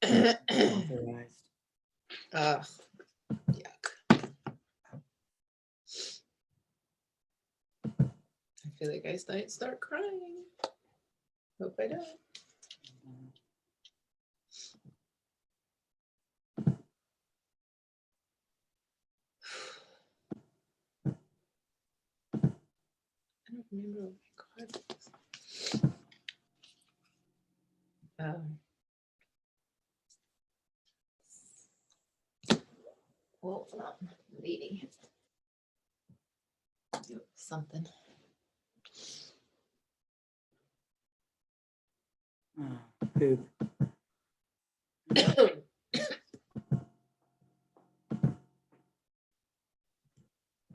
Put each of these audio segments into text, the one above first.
Authorized. Yuck. I feel like I might start crying. Hope I don't. I don't remember what my card was. Well, it's not leading. Do something. Oh, poop. All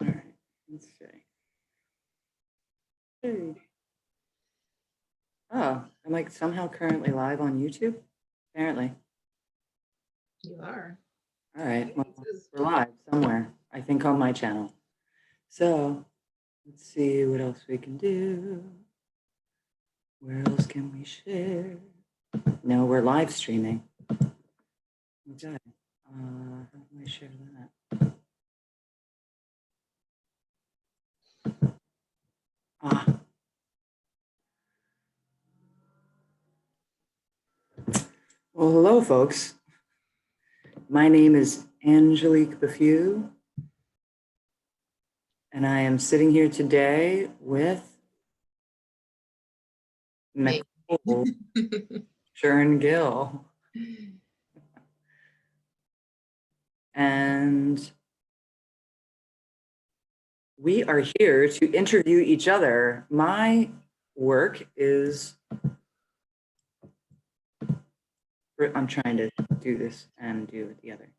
right, let's see. Hey. Oh, I'm like somehow currently live on YouTube? Apparently. You are. All right, well, we're live somewhere, I think on my channel. So let's see what else we can do. Where else can we share? No, we're live streaming. Okay. How can I share that? Well, hello, folks. My name is Angelique Bouffiou, and I am sitting here today with Nicole Gill. And we are here to interview each other. My work is, I'm trying to do this and do the other.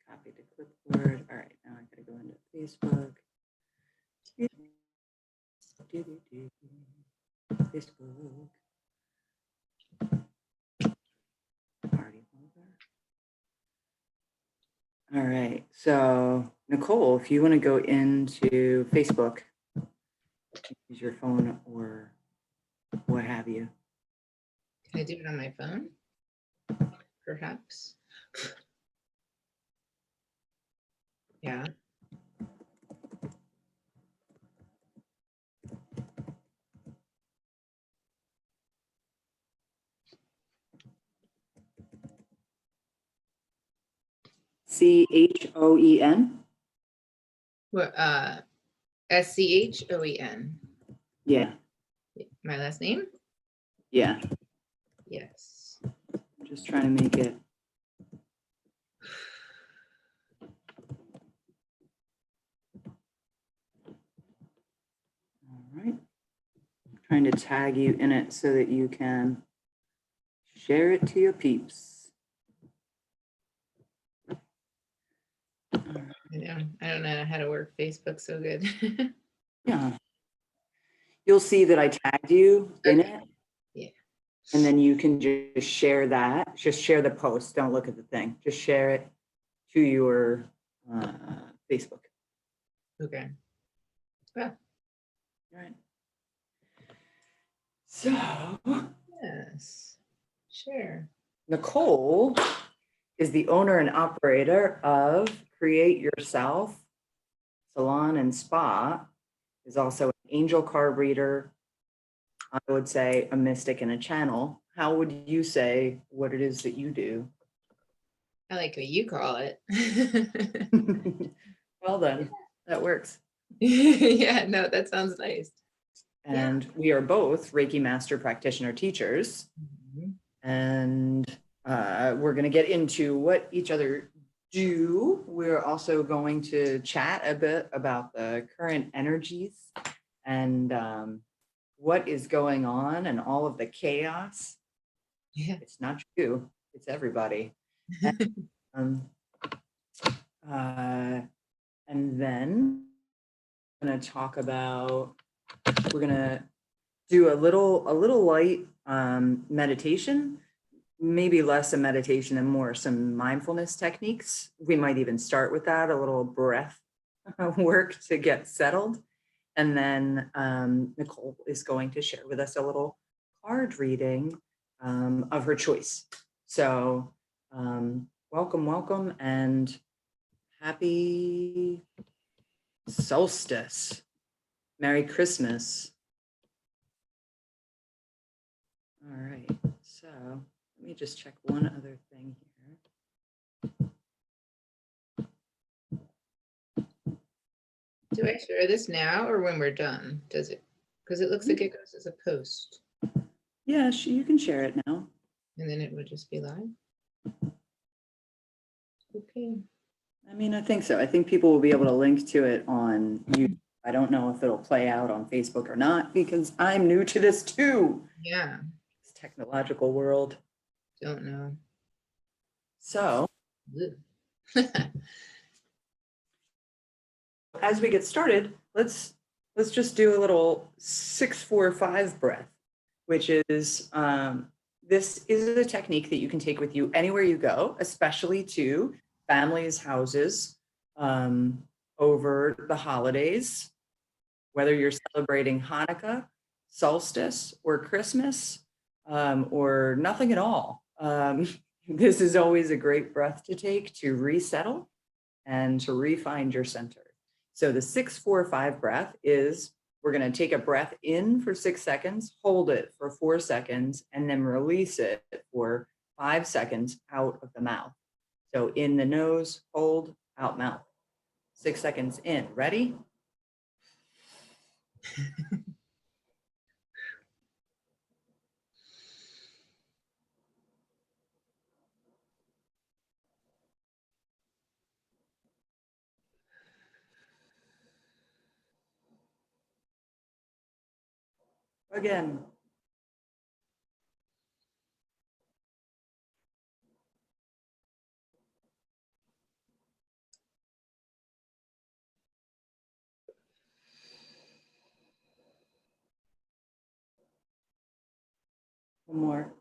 Copy the clipboard. All right, now I gotta go into Facebook. Facebook. All right, so Nicole, if you want to go into Facebook, use your phone or what have you. Can I do it on my phone? Perhaps. Yeah. Choen? What? Schoen. Yeah. My last name? Yeah. Yes. I'm just trying to make it. All right. I'm trying to tag you in it so that you can share it to your peeps. I don't know how to work Facebook so good. Yeah. You'll see that I tagged you in it. Yeah. And then you can just share that. Just share the post. Don't look at the thing. Just share it to your Facebook. Okay. Well. All right. So. Yes. Sure. Nicole is the owner and operator of Create Yourself Salon and Spa, is also an angel carb reader. I would say a mystic and a channel. How would you say what it is that you do? I like what you call it. Well then, that works. Yeah, no, that sounds nice. And we are both Reiki Master Practitioner teachers. Mm-hmm. And we're going to get into what each other do. We're also going to chat a bit about the current energies and what is going on and all of the chaos. Yeah. It's not you, it's everybody. And then I'm going to talk about, we're going to do a little light meditation, maybe less a meditation and more some mindfulness techniques. We might even start with that, a little breath work to get settled. And then Nicole is going to share with us a little card reading of her choice. So Welcome, welcome, and happy solstice. Merry Christmas. All right, so let me just check one other thing here. Do I share this now or when we're done? Does it? Because it looks like it goes as a post. Yeah, you can share it now. And then it would just be live. Okay. I mean, I think so. I think people will be able to link to it on YouTube. I don't know if it'll play out on Facebook or not because I'm new to this too. Yeah. It's technological world. Don't know. So as we get started, let's just do a little 6-4-5 breath, which is this is a technique that you can take with you anywhere you go, especially to families' houses over the holidays, whether you're celebrating Hanukkah, solstice, or Christmas, or nothing at all. This is always a great breath to take to resettle and to re-find your center. So the 6-4-5 breath is, we're going to take a breath in for 6 seconds, hold it for 4 seconds, and then release it for 5 seconds out of the mouth. So in the nose, hold, out mouth. 6 seconds in. Ready? Again. One more.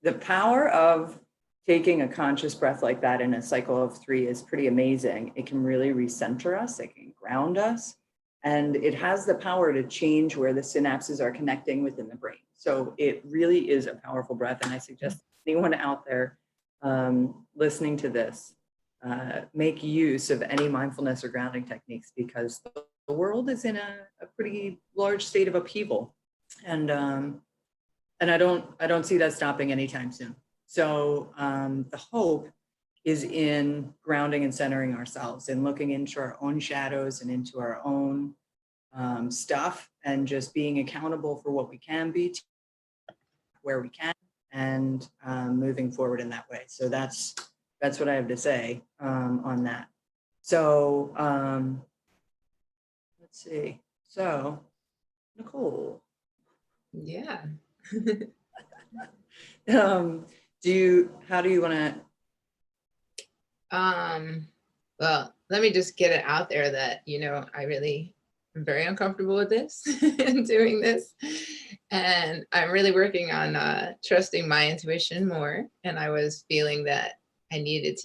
The power of taking a conscious breath like that in a cycle of 3 is pretty amazing. It can really recenter us, it can ground us, and it has the power to change where the synapses are connecting within the brain. So it really is a powerful breath, and I suggest anyone out there listening to this, make use of any mindfulness or grounding techniques, because the world is in a pretty large state of upheaval. And I don't see that stopping anytime soon. So the hope is in grounding and centering ourselves and looking into our own shadows and into our own stuff, and just being accountable for what we can be, where we can, and moving forward in that way. So that's what I have to say on that. So let's see. So Nicole. Yeah. How do you want to? Well, let me just get it out there that, I really am very uncomfortable with this and doing this. And I'm really working on trusting my intuition more. And I was feeling that we needed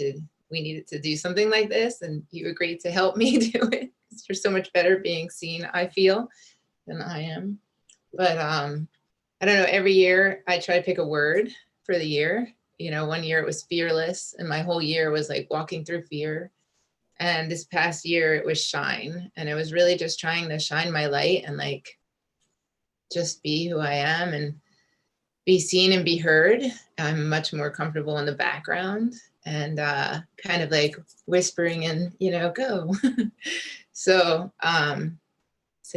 to do something like this. And you agreed to help me do it. You're so much better being seen, I feel, than I am. But I don't know, every year I try to pick a word for the year. One year it was fearless, and my whole year was like walking through fear. And this past year it was shine. And it was really just trying to shine my light and like just be who I am and be seen and be heard. I'm much more comfortable in the background and kind of like whispering and, go. So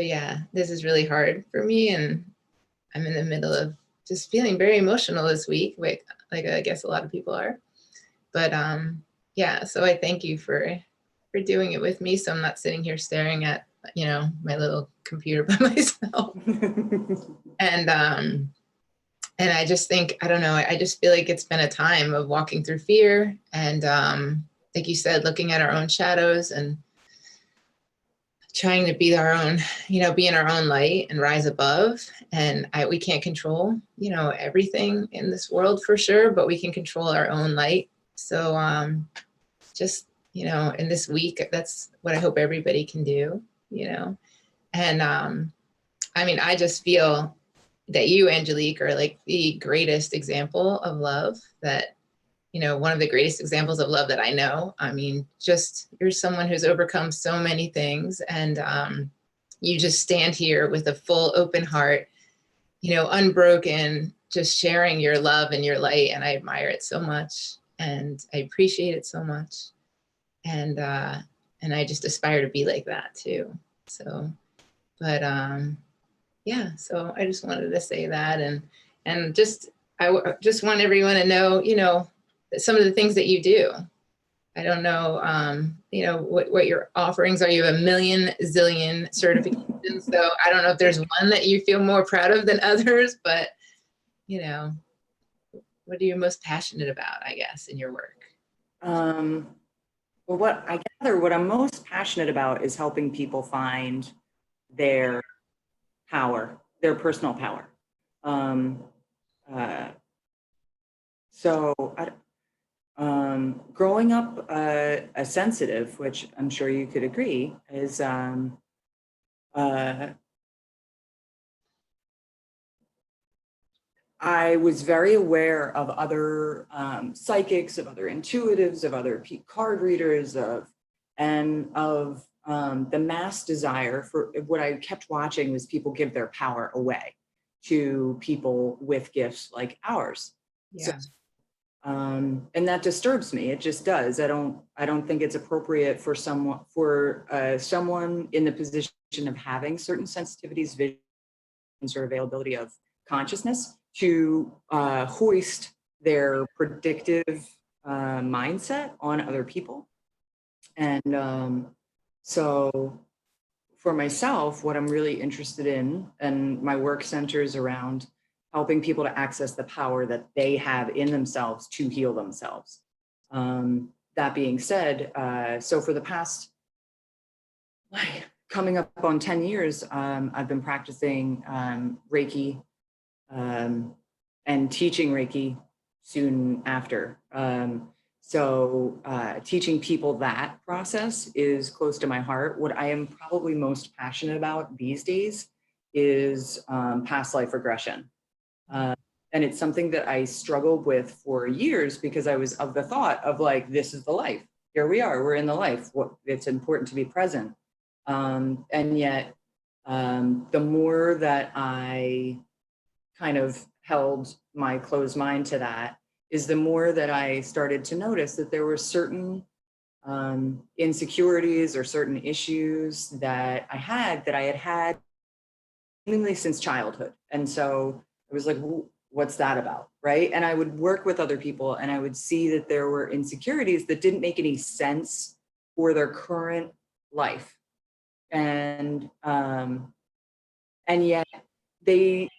yeah, this is really hard for me. And I'm in the middle of just feeling very emotional this week, like I guess a lot of people are. But yeah, so I thank you for doing it with me. So I'm not sitting here staring at, my little computer by myself. And I just think, I don't know, I just feel like it's been a time of walking through fear and like you said, looking at our own shadows and trying to be our own, be in our own light and rise above. And we can't control, everything in this world for sure, but we can control our own light. So just, in this week, that's what I hope everybody can do, And I mean, I just feel that you, Angelique, are like the greatest example of love that, one of the greatest examples of love that I know. I mean, just you're someone who's overcome so many things, and you just stand here with a full open heart, unbroken, just sharing your love and your light. And I admire it so much, and I appreciate it so much. And I just aspire to be like that too. So, but yeah, so I just wanted to say that, and just just want everyone to know, some of the things that you do. I don't know, what your offerings are. You have a million zillion certifications, so I don't know if there's one that you feel more proud of than others, but what are you most passionate about, I guess, in your work? Well, what I'm most passionate about is helping people find their power, their personal power. Growing up a sensitive, which I'm sure you could agree, is I was very aware of other psychics, of other intuitives, of other card readers, of the mass desire for what I kept watching was people give their power away to people with gifts like ours. Yeah. So, and that disturbs me. It just does. I don't think it's appropriate for someone in the position of having certain sensitivities, visions, or availability of consciousness to hoist their predictive mindset on other people. And so for myself, what I'm really interested in, and my work centers around helping people to access the power that they have in themselves to heal themselves. That being said, so for the past, coming up on 10 years, I've been practicing Reiki and teaching Reiki soon after. So teaching people that process is close to my heart. What I am probably most passionate about these days is past life regression. And it's something that I struggled with for years because I was of the thought of like, this is the life. Here we are, we're in the life. It's important to be present. And yet, the more that I kind of held my closed mind to that, is the more that I started to notice that there were certain insecurities or certain issues that I had mainly since childhood. And so I was like, what's that about, right? And I would work with other people and I would see that there were insecurities that didn't make any sense for their current life. And yet they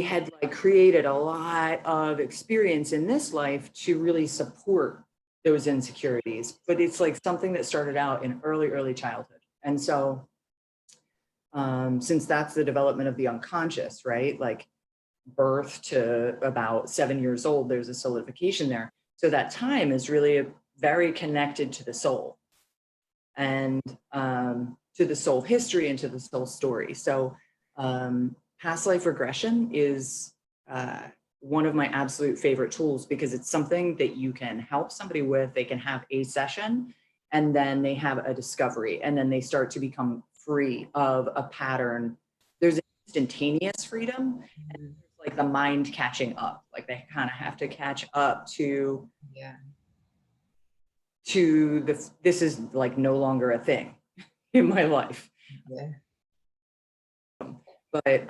had like created a lot of experience in this life to really support those insecurities. But it's like something that started out in early childhood. And so since that's the development of the unconscious, right? Like birth to about 7 years old, there's a solidification there. So that time is really very connected to the soul and to the soul history and to the soul story. So past life regression is one of my absolute favorite tools because it's something that you can help somebody with. They can have a session and then they have a discovery and then they start to become free of a pattern. There's instantaneous freedom and there's like the mind catching up. Like they kind of have to catch up to this is like no longer a thing in my life. Yeah. But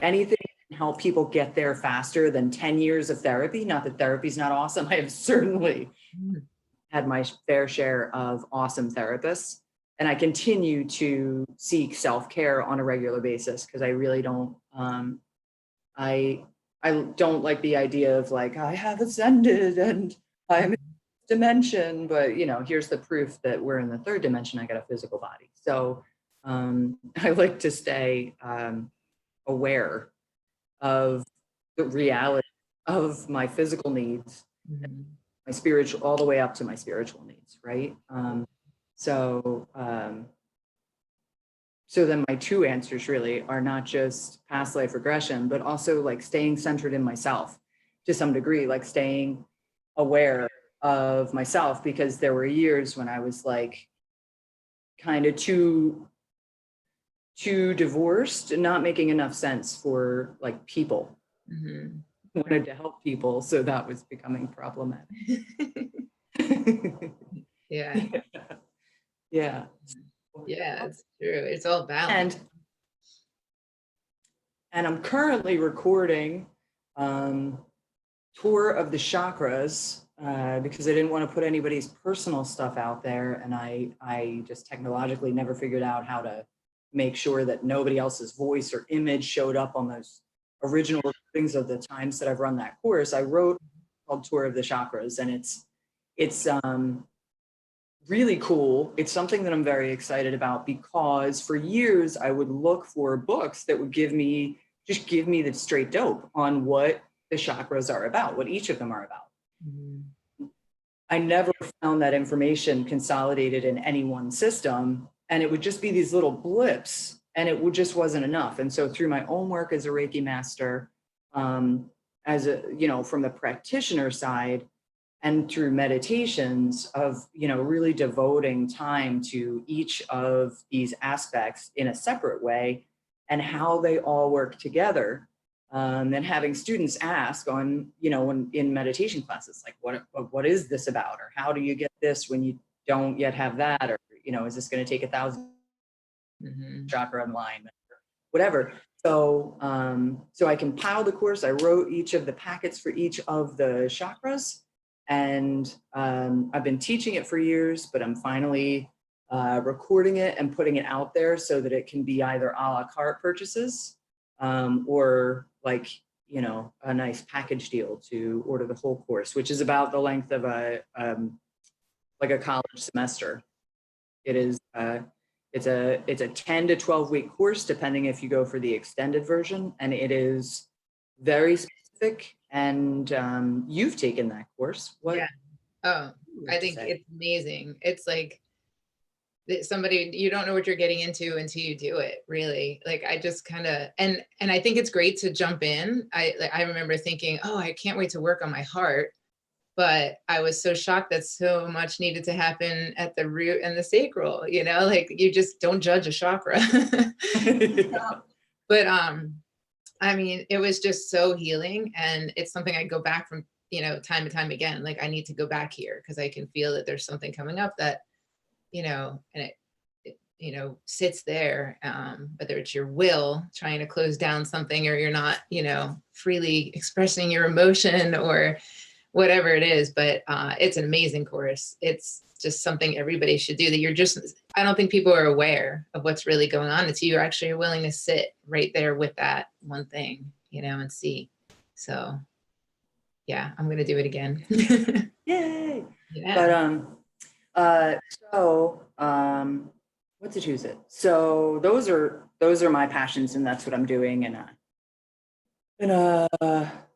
anything can help people get there faster than 10 years of therapy. Not that therapy's not awesome. I have certainly had my fair share of awesome therapists. And I continue to seek self-care on a regular basis because I really don't, I don't like the idea of like, I have ascended and I'm in this dimension, but here's the proof that we're in the third dimension. I got a physical body. So I like to stay aware of the reality of my physical needs, Mhm. my spiritual, all the way up to my spiritual needs, right? So so then my two answers really are not just past life regression, but also like staying centered in myself to some degree, like staying aware of myself, because there were years when I was like kind of too divorced and not making enough sense for like people. Mhm. Wanted to help people, so that was becoming problematic. Yeah. Yeah. Yeah, it's true. It's all balance. And I'm currently recording tour of the chakras because I didn't want to put anybody's personal stuff out there, and I just technologically never figured out how to make sure that nobody else's voice or image showed up on those original recordings of the times that I've run that course. I wrote called Tour of the Chakras, and it's really cool. It's something that I'm very excited about, because for years I would look for books that would give me the straight dope on what the chakras are about, what each of them are about. Mhm. I never found that information consolidated in any one system, and it would just be these little blips, and it just wasn't enough. And so through my own work as a Reiki master, as a, from the practitioner side, and through meditations of, really devoting time to each of these aspects in a separate way and how they all work together. And having students ask on, when in meditation classes, like, what is this about? Or how do you get this when you don't yet have that? Or, is this going to take 1,000 Mhm. chakra online? Whatever. So, so I compiled the course. I wrote each of the packets for each of the chakras, and I've been teaching it for years, but I'm finally recording it and putting it out there so that it can be either a la carte purchases, or like, a nice package deal to order the whole course, which is about the length of like a college semester. It is it's a 10 to 12 week course, depending if you go for the extended version, and it is very specific. And you've taken that course. What Yeah. Oh, would you I like to think say? it's amazing. It's like somebody, you don't know what you're getting into until you do it, really. Like I just kind of, and I think it's great to jump in. I remember thinking, oh, I can't wait to work on my heart. But I was so shocked that so much needed to happen at the root and the sacral, like you just don't judge a chakra. Yeah. But I mean, it was just so healing, and it's something I go back from, time and time again. Like I need to go back here because I can feel that there's something coming up that, and it sits there, whether it's your will trying to close down something, or you're not, freely expressing your emotion, or whatever it is. But it's an amazing course. It's just something everybody should do, that I don't think people are aware of what's really going on until you actually are willing to sit right there with that one thing, and see. So yeah, I'm going to do it again. Yay. Yeah. But so what to choose it? So those are my passions, and that's what I'm doing. And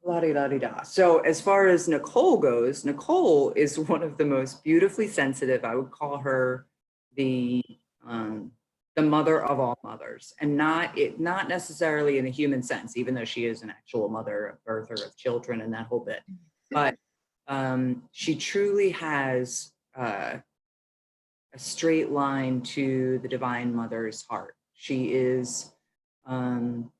la di da di da. So as far as Nicole goes, Nicole is one of the most beautifully sensitive. I would call her the um, the mother of all mothers, and not necessarily in a human sense, even though she is an actual mother, a birther of children, and that whole bit. But she truly has a straight line to the Divine Mother's heart. She is. Um,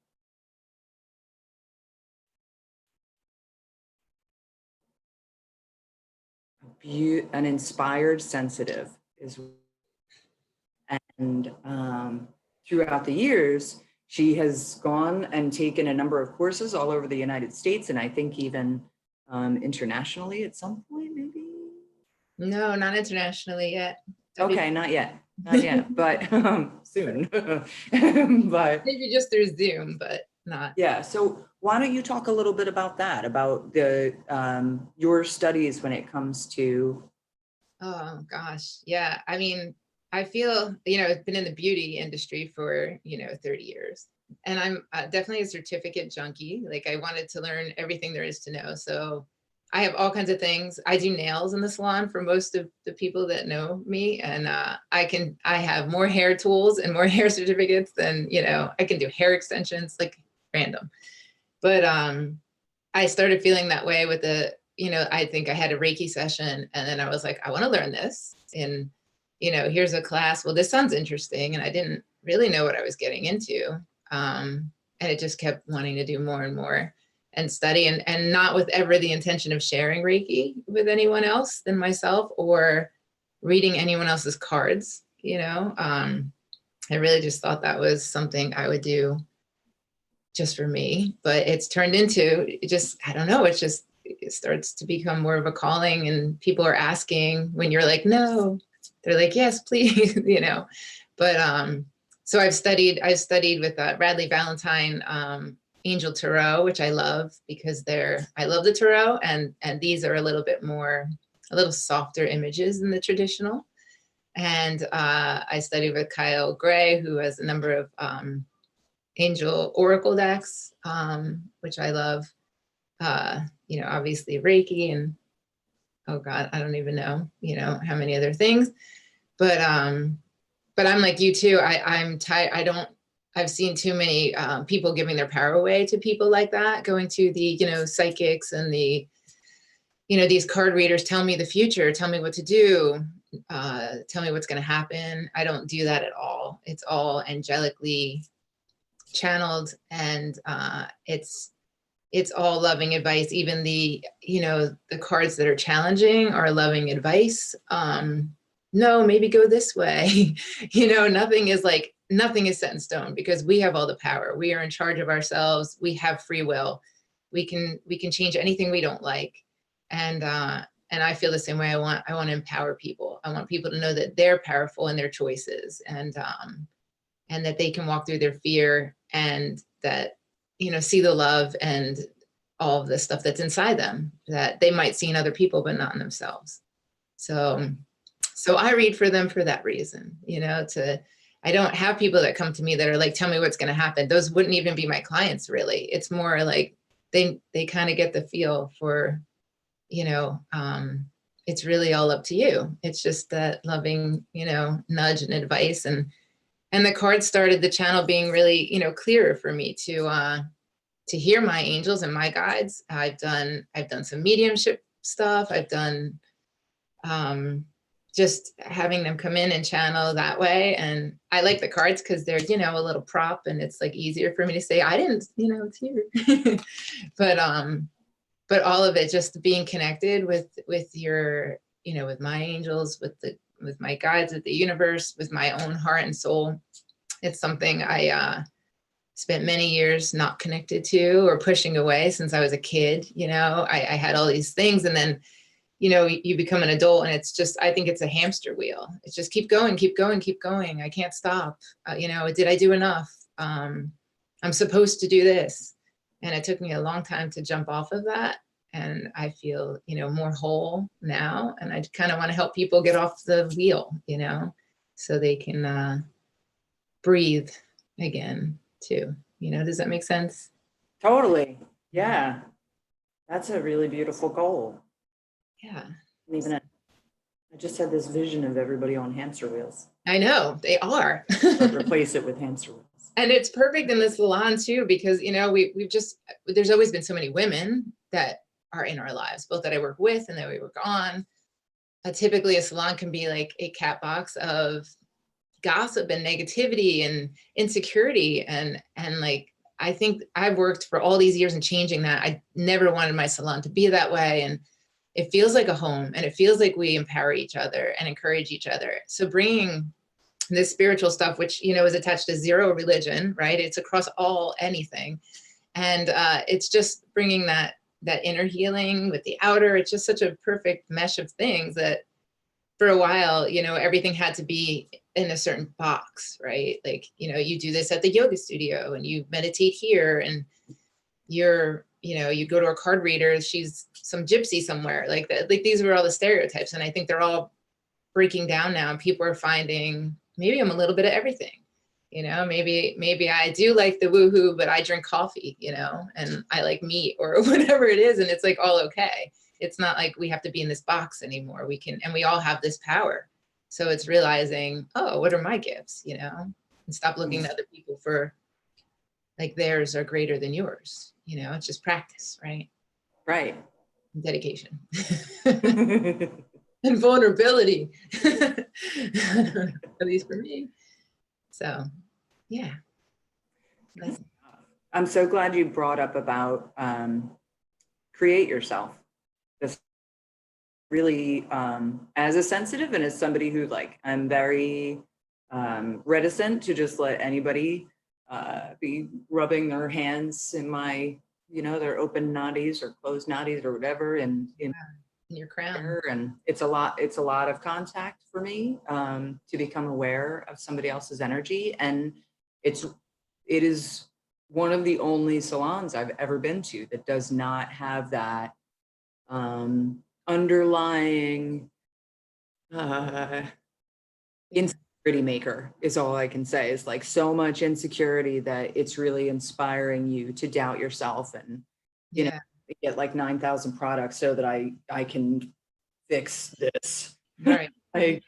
an inspired sensitive is, and throughout the years she has gone and taken a number of courses all over the United States, and I think even internationally at some point, maybe. No, not internationally yet. Okay, not yet, but soon. But Maybe just through Zoom, but not. yeah, so why don't you talk a little bit about that, about the your studies when it comes to. Oh gosh. Yeah. I mean, I feel, I've been in the beauty industry for, 30 years. And I'm definitely a certificate junkie. Like I wanted to learn everything there is to know. So I have all kinds of things. I do nails in the salon for most of the people that know me. And I have more hair tools and more hair certificates than, I can do hair extensions, like random. But I started feeling that way with I think I had a Reiki session and then I was like, I want to learn this. And, here's a class. Well, this sounds interesting. And I didn't really know what I was getting into. And it just kept wanting to do more and more and study and not with ever the intention of sharing Reiki with anyone else than myself or reading anyone else's cards, I really just thought that was something I would do just for me, but it's turned into I don't know, it starts to become more of a calling and people are asking when you're like, no, they're like, yes, please, but, so I've studied with Radley Valentine, Angel Tarot, which I love because I love the Tarot and these are a little softer images than the traditional. And I studied with Kyle Gray, who has a number of Angel Oracle decks, which I love. Obviously Reiki and oh God, I don't even know, how many other things. But I'm like you too. I'm tired. I've seen too many people giving their power away to people like that, going to the, psychics and the, these card readers, tell me the future, tell me what to do, tell me what's going to happen. I don't do that at all. It's all angelically channeled and it's all loving advice. Even the cards that are challenging are loving advice. No, maybe go this way. Nothing is set in stone because we have all the power. We are in charge of ourselves. We have free will. We can change anything we don't like. And I feel the same way. I want to empower people. I want people to know that they're powerful in their choices and that they can walk through their fear and that, see the love and all of the stuff that's inside them that they might see in other people, but not in themselves. So I read for them for that reason, I don't have people that come to me that are like, tell me what's going to happen. Those wouldn't even be my clients, really. It's more like they kind of get the feel for, it's really all up to you. It's just that loving, nudge and advice. And the cards started the channel being really, clearer for me to hear my angels and my guides. I've done some mediumship stuff. I've done just having them come in and channel that way. And I like the cards because they're, a little prop and it's like easier for me to say, I didn't, it's here. But all of it just being connected with your, with my angels, with my guides, with the universe, with my own heart and soul. It's something I spent many years not connected to or pushing away since I was a kid. I had all these things and then, you become an adult and it's just, I think it's a hamster wheel. It's just keep going, keep going, keep going. I can't stop. Did I do enough? I'm supposed to do this. And it took me a long time to jump off of that. And I feel, more whole now. And I kind of want to help people get off the wheel, so they can breathe again too. Does that make sense? Totally. Yeah. That's a really beautiful goal. Yeah. I just had this vision of everybody on hamster wheels. I know they are. Replace it with hamster wheels. And it's perfect in the salon too, because, there's always been so many women that are in our lives, both that I work with and that we work on. Typically a salon can be like a cat box of gossip and negativity and insecurity. And like, I think I've worked for all these years in changing that. I never wanted my salon to be that way. And it feels like a home and it feels like we empower each other and encourage each other. So bringing this spiritual stuff, which, is attached to zero religion, right? It's across anything. And it's just bringing that inner healing with the outer. It's just such a perfect mesh of things that for a while, everything had to be in a certain box, right? Like, you do this at the yoga studio and you meditate here and you go to a card reader, she's some gypsy somewhere like that. Like these were all the stereotypes. And I think they're all breaking down now, and people are finding maybe I'm a little bit of everything. You know, maybe I do like the woohoo, but I drink coffee, you know, and I like meat or whatever it is. And it's like all okay. It's not like we have to be in this box anymore. We can, and we all have this power. So it's realizing, oh, what are my gifts, you know, and stop looking to other people for like theirs are greater than yours. You know, it's just practice, right? Right. And dedication and vulnerability, at least for me. So, yeah. I'm so glad you brought up about create yourself. This really, as a sensitive and as somebody who like, I'm very reticent to just let anybody be rubbing their hands in my, you know, their open nadis or closed nadis or whatever, and in your crown. And it's a lot of contact for me to become aware of somebody else's energy. And it is one of the only salons I've ever been to that does not have that underlying insecurity maker, is all I can say. Is like so much insecurity that it's really inspiring you to doubt yourself and, you know, get like 9,000 products so that I can fix this. Right. Like,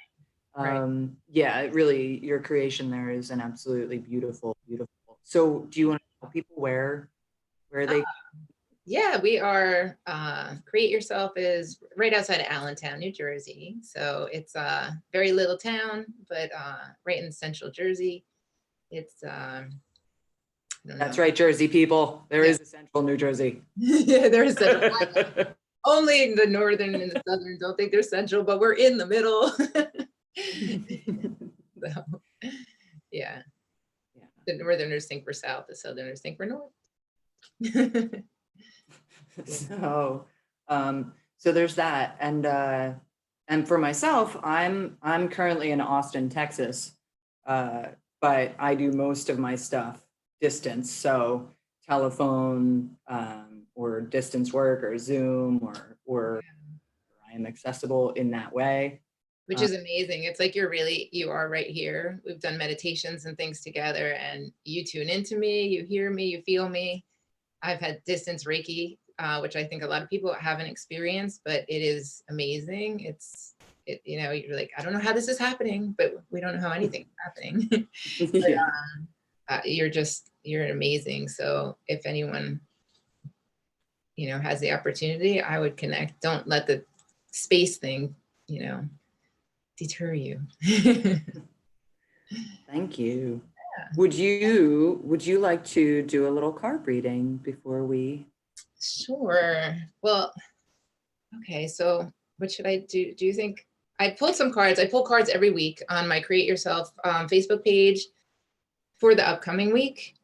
yeah, it really, your creation there is an absolutely beautiful. So do you want to tell people where they? Yeah, we are, Create Yourself is right outside of Allentown, New Jersey. So it's a very little town, but right in central Jersey. It's, That's right, Jersey people. There is a central New Jersey. Yeah, there is central. Only the northern and the southern don't think they're central, but we're in the middle. So, yeah. The northerners think we're south, the southerners think we're north. So there's that. And for myself, I'm currently in Austin, Texas, but I do most of my stuff distance. So telephone, or distance work or Zoom or I am accessible in that way. Which is amazing. It's like you are right here. We've done meditations and things together, and you tune into me, you hear me, you feel me. I've had distance Reiki, which I think a lot of people haven't experienced, but it is amazing. You know, you're like, I don't know how this is happening, but we don't know how anything's happening. But, you're amazing. So if anyone, you know, has the opportunity, I would connect. Don't let the space thing, you know, deter you. Thank you. Yeah. Would you like to do a little carb reading before we? Sure. Well, okay. So what should I do? Do you think I pulled some cards? I pull cards every week on my Create Yourself Facebook page for the upcoming week.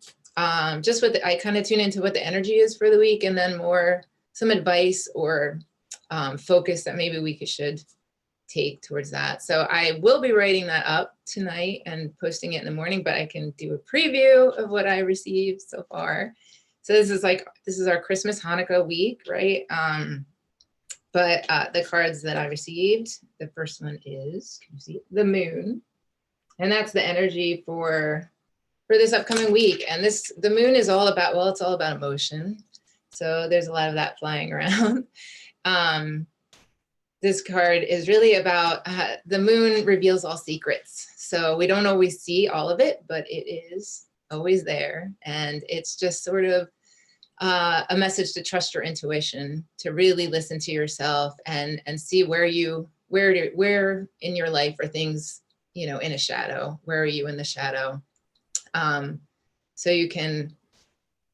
Just I kind of tune into what the energy is for the week, and then some advice or focus that maybe we should take towards that. So I will be writing that up tonight and posting it in the morning, but I can do a preview of what I received so far. So this is our Christmas Hanukkah week, right? But the cards that I received, the first one is, can you see it? The moon. And that's the energy for this upcoming week. And the moon is all about, well, it's all about emotion. So there's a lot of that flying around. This card is really about the moon reveals all secrets. So we don't always see all of it, but it is always there. And it's just sort of a message to trust your intuition, to really listen to yourself and see where in your life are things, you know, in a shadow. Where are you in the shadow? So you can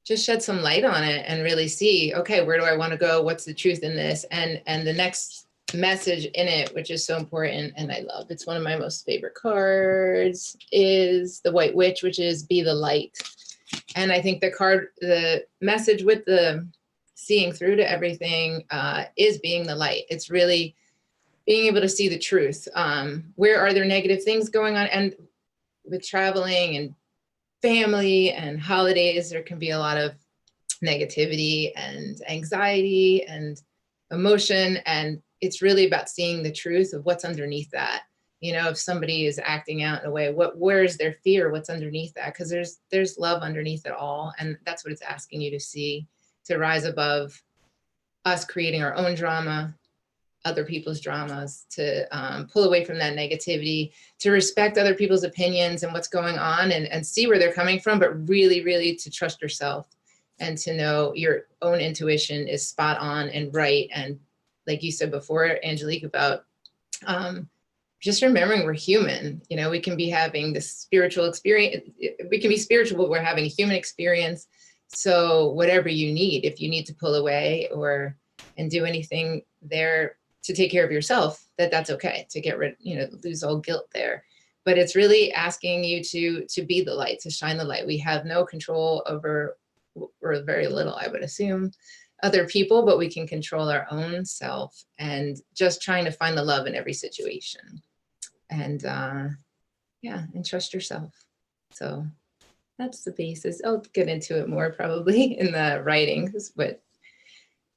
just shed some light on it and really see, okay, where do I want to go? What's the truth in this? And the next message in it, which is so important and I love, it's one of my most favorite cards, is the White Witch, which is be the light. And I think the message with the seeing through to everything is being the light. It's really being able to see the truth. Where are there negative things going on? And with traveling and family and holidays, there can be a lot of negativity and anxiety and emotion. And it's really about seeing the truth of what's underneath that. if somebody is acting out in a way, where is their fear? What's underneath that? Because there's love underneath it all. And that's what it's asking you to see, to rise above us creating our own drama, other people's dramas, to pull away from that negativity, to respect other people's opinions and what's going on, and see where they're coming from, but really, really to trust yourself and to know your own intuition is spot on and right. And like you said before, Angelique, about just remembering we're human. We can be having this spiritual experience. We can be spiritual, but we're having a human experience. So whatever you need, if you need to pull away and do anything there to take care of yourself, that's okay, to get rid, lose all guilt there. But it's really asking you to be the light, to shine the light. We have no control over, or very little, I would assume, other people, but we can control our own self, and just trying to find the love in every situation. And and trust yourself. So that's the basis. I'll get into it more probably in the writings, but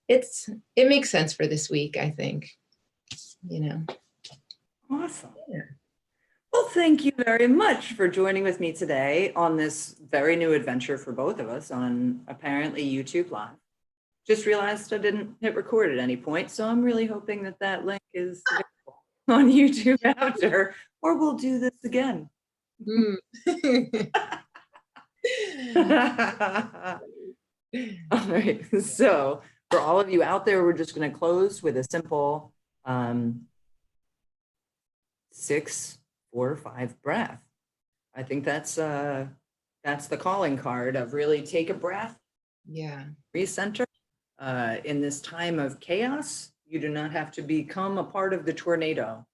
it makes sense for this week, I think. Awesome. Yeah. Well, thank you very much for joining with me today on this very new adventure for both of us on apparently YouTube Live. Just realized I didn't hit record at any point, so I'm really hoping that link is available on YouTube after, or we'll do this again. All right, so for all of you out there, we're just going to close with a simple 6, 4, 5 breath. I think that's the calling card of really take a breath. Yeah. Recenter. In this time of chaos, you do not have to become a part of the tornado.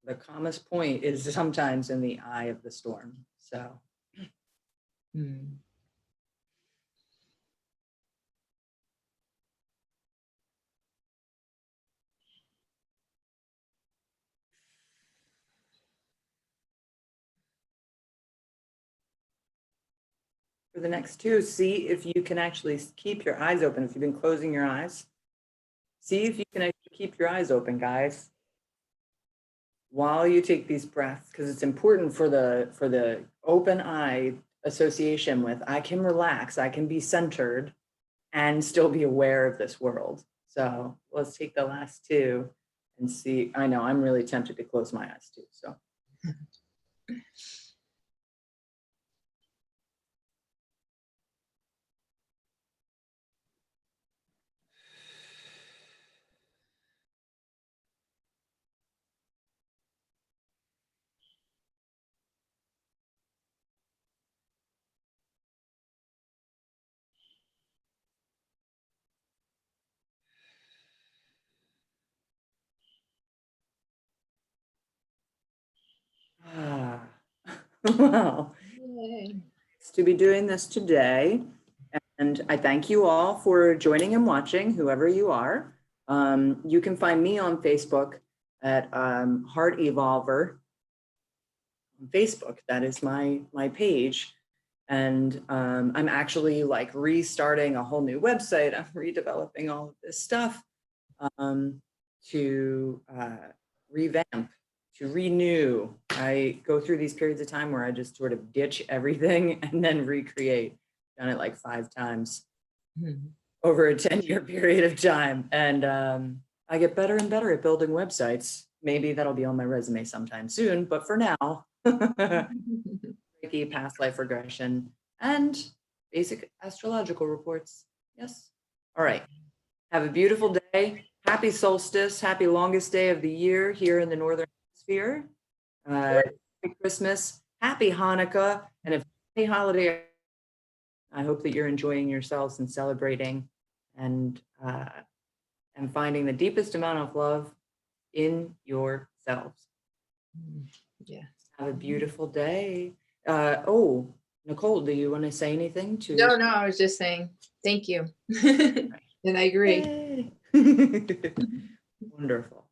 The calmest point is sometimes in the eye of the storm. So. For the next 2, see if you can actually keep your eyes open. If you've been closing your eyes, see if you can actually keep your eyes open, guys, while you take these breaths, because it's important for the open eye association with I can relax, I can be centered, and still be aware of this world. So let's take the last 2 and see. I know I'm really tempted to close my eyes too. So. Well, it's to be doing this today. And I thank you all for joining and watching, whoever you are. You can find me on Facebook at Heart Evolver on Facebook. That is my page. And I'm actually like restarting a whole new website. I'm redeveloping all of this stuff to revamp, to renew. I go through these periods of time where I just sort of ditch everything and then recreate. Done it like 5 times over a 10-year period of time. And I get better and better at building websites. Maybe that'll be on my resume sometime soon, but for now, Reiki, past life regression, and basic astrological reports. Yes. All right. Have a beautiful day. Happy solstice. Happy longest day of the year here in the Northern Hemisphere. Happy Christmas. Happy Hanukkah. And if any holiday, I hope that you're enjoying yourselves and celebrating and finding the deepest amount of love in yourselves. Yeah. Have a beautiful day. Oh, Nicole, do you want to say anything to? No, I was just saying thank you. And I agree. Wonderful.